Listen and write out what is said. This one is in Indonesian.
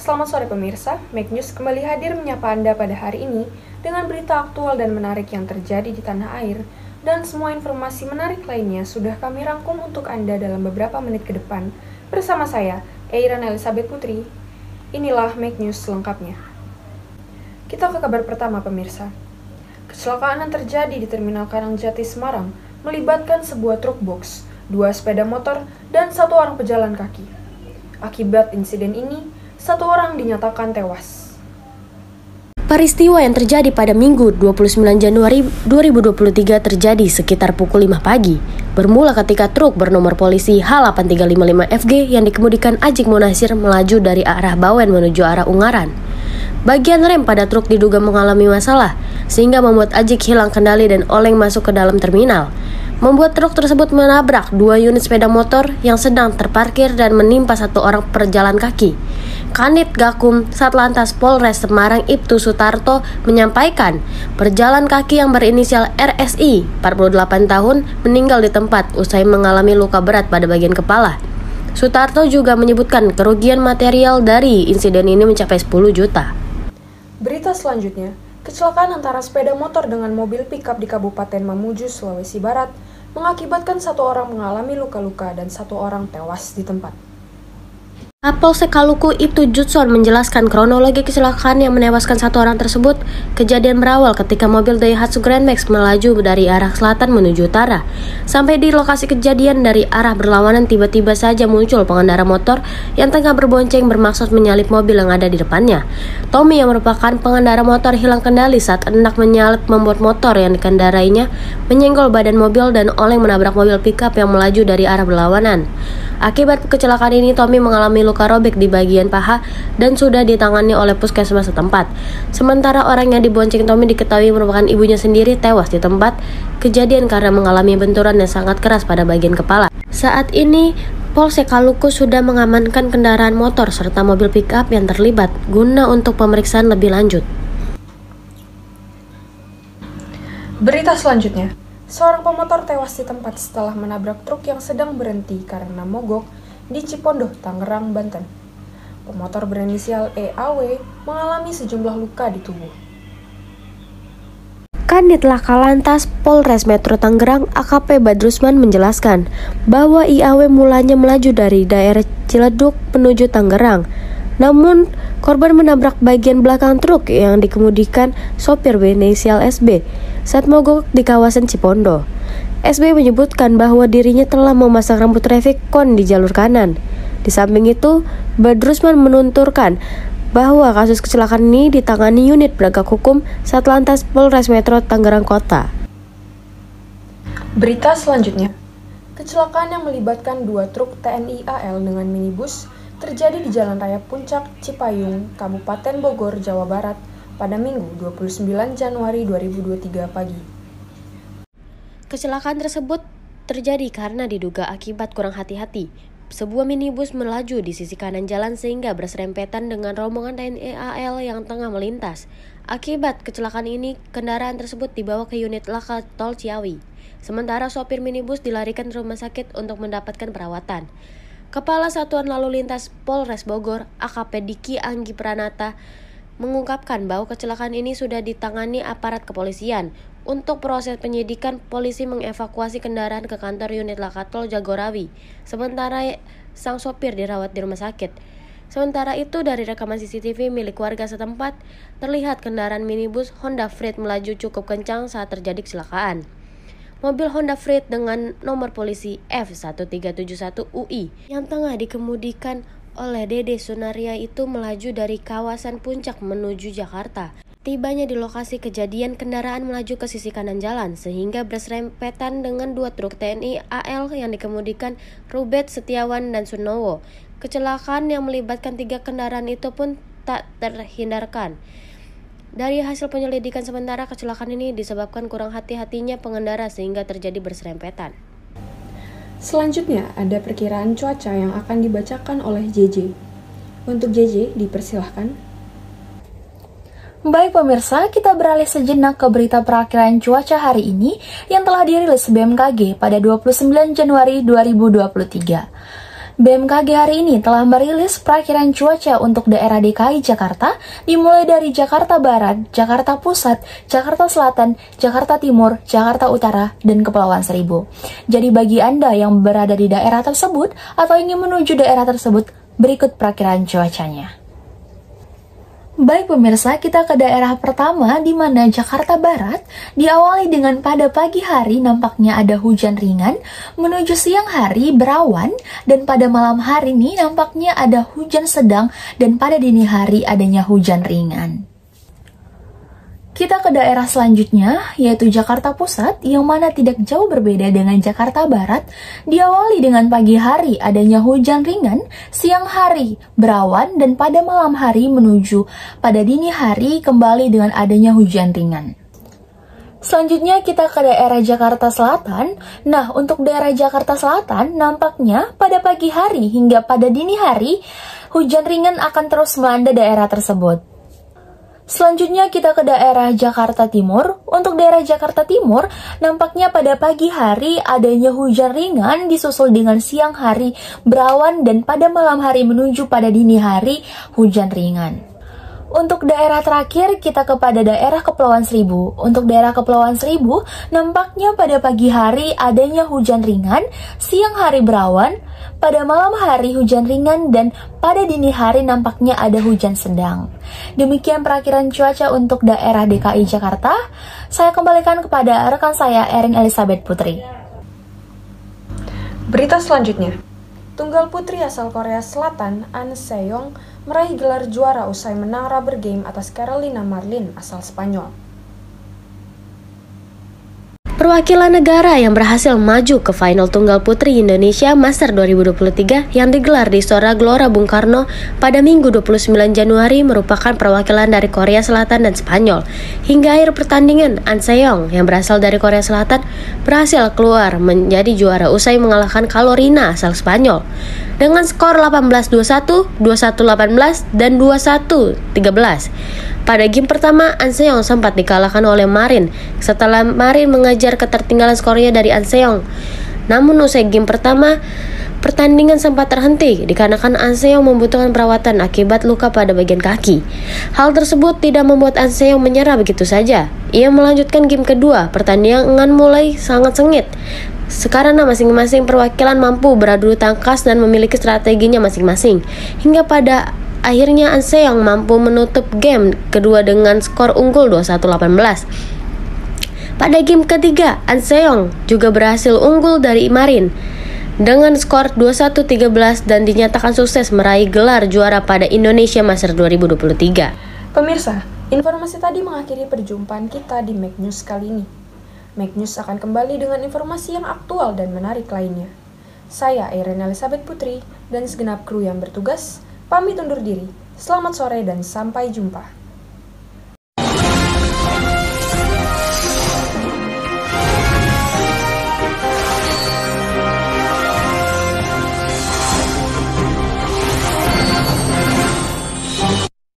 Selamat sore pemirsa, Make News kembali hadir menyapa Anda pada hari ini dengan berita aktual dan menarik yang terjadi di tanah air, dan semua informasi menarik lainnya sudah kami rangkum untuk Anda dalam beberapa menit ke depan. Bersama saya, Eiran Elizabeth Putri. Inilah Make News selengkapnya. Kita ke kabar pertama pemirsa. Kecelakaan yang terjadi di Terminal Karangjati Semarang melibatkan sebuah truk box, 2 sepeda motor, dan 1 orang pejalan kaki. Akibat insiden ini, 1 orang dinyatakan tewas. Peristiwa yang terjadi pada Minggu 29 Januari 2023 terjadi sekitar pukul 5 pagi. Bermula ketika truk bernomor polisi H8355FG yang dikemudikan Ajik Munasir melaju dari arah Bawen menuju arah Ungaran. Bagian rem pada truk diduga mengalami masalah, sehingga membuat Ajik hilang kendali dan oleng masuk ke dalam terminal. Membuat truk tersebut menabrak 2 unit sepeda motor yang sedang terparkir dan menimpa 1 orang pejalan kaki. Kanit Gakum Satlantas Polres Semarang Ibtu Sutarto menyampaikan, pejalan kaki yang berinisial RSI, 48 tahun, meninggal di tempat usai mengalami luka berat pada bagian kepala. Sutarto juga menyebutkan kerugian material dari insiden ini mencapai 10 juta. Berita selanjutnya, kecelakaan antara sepeda motor dengan mobil pickup di Kabupaten Mamuju, Sulawesi Barat mengakibatkan 1 orang mengalami luka-luka dan 1 orang tewas di tempat. Kapolsek Kaluku Ibtu Jutson menjelaskan kronologi kecelakaan yang menewaskan 1 orang tersebut. Kejadian berawal ketika mobil Daihatsu Grand Max melaju dari arah selatan menuju utara. Sampai di lokasi kejadian dari arah berlawanan, tiba-tiba saja muncul pengendara motor yang tengah berbonceng bermaksud menyalip mobil yang ada di depannya. Tommy yang merupakan pengendara motor hilang kendali saat hendak menyalip, membuat motor yang dikendarainya menyenggol badan mobil dan oleng menabrak mobil pickup yang melaju dari arah berlawanan. Akibat kecelakaan ini, Tommy mengalami luka robek di bagian paha dan sudah ditangani oleh puskesmas setempat. Sementara orang yang dibonceng Tommy diketahui merupakan ibunya sendiri, tewas di tempat kejadian karena mengalami benturan yang sangat keras pada bagian kepala. Saat ini, Polsek Kaluku sudah mengamankan kendaraan motor serta mobil pickup yang terlibat guna untuk pemeriksaan lebih lanjut. Berita selanjutnya, seorang pemotor tewas di tempat setelah menabrak truk yang sedang berhenti karena mogok di Cipondoh, Tangerang, Banten. Pemotor berinisial EAW mengalami sejumlah luka di tubuh. Kanit Laka Lantas Polres Metro Tangerang AKP Badrusman menjelaskan bahwa IAW mulanya melaju dari daerah Ciledug menuju Tangerang. Namun, korban menabrak bagian belakang truk yang dikemudikan sopir berinisial SB saat mogok di kawasan Cipondoh. SB menyebutkan bahwa dirinya telah memasang rambu traffic cone di jalur kanan. Di samping itu, Badrusman menunturkan bahwa kasus kecelakaan ini ditangani unit penegak hukum Satlantas Polres Metro Tangerang Kota. Berita selanjutnya, kecelakaan yang melibatkan 2 truk TNI AL dengan minibus terjadi di Jalan Raya Puncak, Cipayung, Kabupaten Bogor, Jawa Barat pada Minggu 29 Januari 2023 pagi. Kecelakaan tersebut terjadi karena diduga akibat kurang hati-hati. Sebuah minibus melaju di sisi kanan jalan sehingga berserempetan dengan rombongan TNI AL yang tengah melintas. Akibat kecelakaan ini, kendaraan tersebut dibawa ke unit laka tol Ciawi. Sementara sopir minibus dilarikan ke rumah sakit untuk mendapatkan perawatan. Kepala Satuan Lalu Lintas Polres Bogor, AKP Diki Anggi Pranata, mengungkapkan bahwa kecelakaan ini sudah ditangani aparat kepolisian. Untuk proses penyidikan, polisi mengevakuasi kendaraan ke kantor unit laka tol Jagorawi. Sementara sang sopir dirawat di rumah sakit. Sementara itu, dari rekaman CCTV milik warga setempat, terlihat kendaraan minibus Honda Freed melaju cukup kencang saat terjadi kecelakaan. Mobil Honda Freed dengan nomor polisi F1371UI yang tengah dikemudikan oleh Dede Sunaria itu melaju dari kawasan Puncak menuju Jakarta. Tibanya di lokasi kejadian, kendaraan melaju ke sisi kanan jalan sehingga berserempetan dengan 2 truk TNI AL yang dikemudikan Rubet, Setiawan, dan Sunowo. Kecelakaan yang melibatkan 3 kendaraan itu pun tak terhindarkan. Dari hasil penyelidikan sementara, kecelakaan ini disebabkan kurang hati-hatinya pengendara sehingga terjadi berserempetan. Selanjutnya, ada perkiraan cuaca yang akan dibacakan oleh JJ. Untuk JJ, dipersilahkan. Baik pemirsa, kita beralih sejenak ke berita perakiraan cuaca hari ini yang telah dirilis BMKG pada 29 Januari 2023. BMKG hari ini telah merilis perakiraan cuaca untuk daerah DKI Jakarta dimulai dari Jakarta Barat, Jakarta Pusat, Jakarta Selatan, Jakarta Timur, Jakarta Utara, dan Kepulauan Seribu. Jadi bagi Anda yang berada di daerah tersebut atau ingin menuju daerah tersebut, berikut perakiraan cuacanya. Baik pemirsa, kita ke daerah pertama di mana Jakarta Barat diawali dengan pada pagi hari nampaknya ada hujan ringan, menuju siang hari berawan, dan pada malam hari ini nampaknya ada hujan sedang, dan pada dini hari adanya hujan ringan. Kita ke daerah selanjutnya, yaitu Jakarta Pusat, yang mana tidak jauh berbeda dengan Jakarta Barat, diawali dengan pagi hari adanya hujan ringan, siang hari berawan, dan pada malam hari menuju pada dini hari kembali dengan adanya hujan ringan. Selanjutnya kita ke daerah Jakarta Selatan. Nah, untuk daerah Jakarta Selatan, nampaknya pada pagi hari hingga pada dini hari, hujan ringan akan terus melanda daerah tersebut. Selanjutnya kita ke daerah Jakarta Timur. Untuk daerah Jakarta Timur, nampaknya pada pagi hari adanya hujan ringan disusul dengan siang hari berawan dan pada malam hari menuju pada dini hari hujan ringan. Untuk daerah terakhir, kita kepada daerah Kepulauan Seribu. Untuk daerah Kepulauan Seribu, nampaknya pada pagi hari adanya hujan ringan, siang hari berawan, pada malam hari hujan ringan, dan pada dini hari nampaknya ada hujan sedang. Demikian perakiraan cuaca untuk daerah DKI Jakarta. Saya kembalikan kepada rekan saya, Erin Elizabeth Putri. Berita selanjutnya. Tunggal putri asal Korea Selatan, An Se-young, meraih gelar juara usai menang rubber game atas Carolina Marin asal Spanyol. Perwakilan negara yang berhasil maju ke final Tunggal Putri Indonesia Master 2023 yang digelar di Istora Gelora Bung Karno pada Minggu 29 Januari merupakan perwakilan dari Korea Selatan dan Spanyol. Hingga akhir pertandingan, An Se-young yang berasal dari Korea Selatan berhasil keluar menjadi juara usai mengalahkan Carolina asal Spanyol dengan skor 18-21, 21-18, dan 21-13. Pada game pertama, An Se-young sempat dikalahkan oleh Marin setelah Marin mengejar ketertinggalan skornya dari An Se-young. Namun usai game pertama, pertandingan sempat terhenti dikarenakan An Se-young membutuhkan perawatan akibat luka pada bagian kaki. Hal tersebut tidak membuat An Se-young menyerah begitu saja. Ia melanjutkan game kedua. Pertandingan mulai sangat sengit. Sekarang masing-masing perwakilan mampu beradu tangkas dan memiliki strateginya masing-masing. Hingga pada akhirnya An Se-young mampu menutup game kedua dengan skor unggul 21-18. Pada game ketiga, An Se-young juga berhasil unggul dari Marin dengan skor 21-13 dan dinyatakan sukses meraih gelar juara pada Indonesia Master 2023. Pemirsa, informasi tadi mengakhiri perjumpaan kita di Make News kali ini. Make News akan kembali dengan informasi yang aktual dan menarik lainnya. Saya Erin Elizabeth Putri dan segenap kru yang bertugas pamit undur diri. Selamat sore dan sampai jumpa.